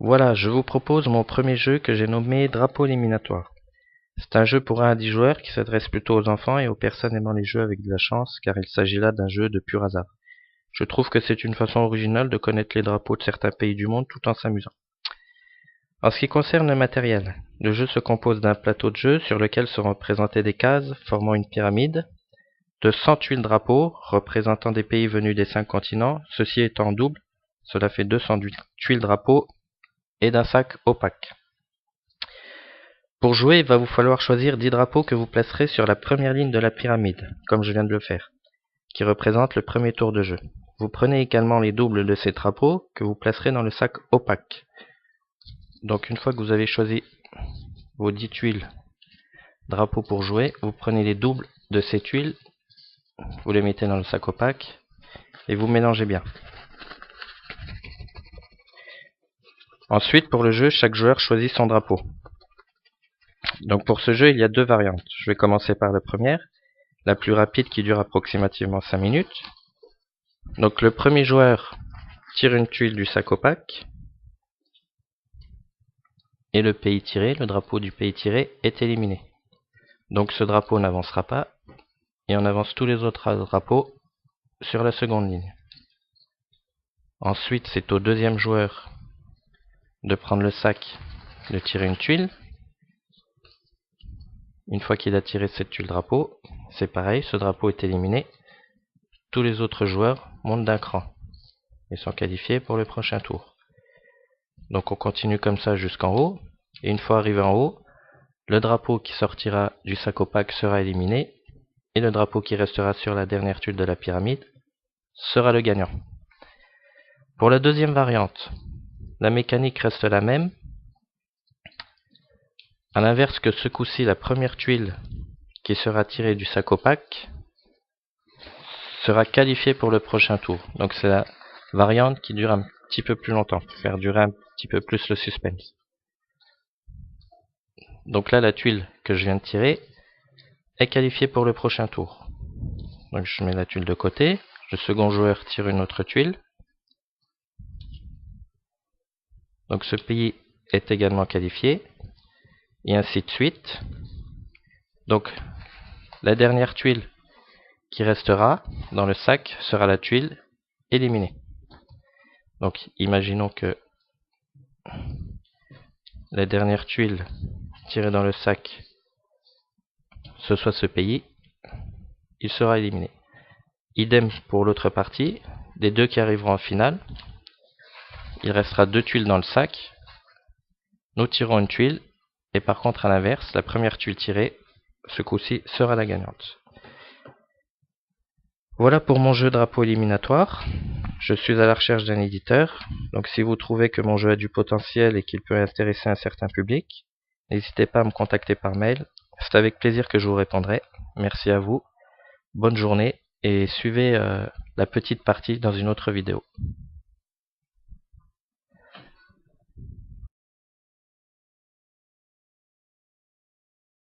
Voilà, je vous propose mon premier jeu que j'ai nommé Drapeau éliminatoire. C'est un jeu pour 1 à 10 joueurs qui s'adresse plutôt aux enfants et aux personnes aimant les jeux avec de la chance, car il s'agit là d'un jeu de pur hasard. Je trouve que c'est une façon originale de connaître les drapeaux de certains pays du monde tout en s'amusant. En ce qui concerne le matériel, le jeu se compose d'un plateau de jeu sur lequel seront présentées des cases formant une pyramide, de 100 tuiles drapeaux représentant des pays venus des 5 continents, ceci étant en double, cela fait 200 tuiles drapeaux, et d'un sac opaque. Pour jouer, il va vous falloir choisir 10 drapeaux que vous placerez sur la première ligne de la pyramide, comme je viens de le faire, qui représente le premier tour de jeu. Vous prenez également les doubles de ces drapeaux que vous placerez dans le sac opaque. Donc une fois que vous avez choisi vos 10 tuiles drapeaux pour jouer, vous prenez les doubles de ces tuiles, vous les mettez dans le sac opaque et vous mélangez bien. Ensuite, pour le jeu, chaque joueur choisit son drapeau. Donc pour ce jeu, il y a 2 variantes. Je vais commencer par la première, la plus rapide qui dure approximativement 5 minutes. Donc le premier joueur tire une tuile du sac opaque et le pays tiré, le drapeau du pays tiré, est éliminé. Donc ce drapeau n'avancera pas et on avance tous les autres drapeaux sur la seconde ligne. Ensuite, c'est au deuxième joueur de prendre le sac, de tirer une tuile. Une fois qu'il a tiré cette tuile drapeau, c'est pareil, ce drapeau est éliminé. Tous les autres joueurs montent d'un cran et sont qualifiés pour le prochain tour. Donc on continue comme ça jusqu'en haut, et une fois arrivé en haut, le drapeau qui sortira du sac opaque sera éliminé, et le drapeau qui restera sur la dernière tuile de la pyramide sera le gagnant. Pour la deuxième variante, la mécanique reste la même. À l'inverse que ce coup-ci, la première tuile qui sera tirée du sac opaque sera qualifiée pour le prochain tour. Donc c'est la variante qui dure un petit peu plus longtemps, pour faire durer un petit peu plus le suspense. Donc là, la tuile que je viens de tirer est qualifiée pour le prochain tour. Donc je mets la tuile de côté, le second joueur tire une autre tuile. Donc ce pays est également qualifié, et ainsi de suite. Donc la dernière tuile qui restera dans le sac sera la tuile éliminée. Donc imaginons que la dernière tuile tirée dans le sac, ce soit ce pays, il sera éliminé. Idem pour l'autre partie, des deux qui arriveront en finale, il restera 2 tuiles dans le sac, nous tirons une tuile, et par contre à l'inverse, la première tuile tirée, ce coup-ci, sera la gagnante. Voilà pour mon jeu drapeau éliminatoire. Je suis à la recherche d'un éditeur, donc si vous trouvez que mon jeu a du potentiel et qu'il peut intéresser un certain public, n'hésitez pas à me contacter par mail, c'est avec plaisir que je vous répondrai. Merci à vous, bonne journée et suivez la petite partie dans une autre vidéo.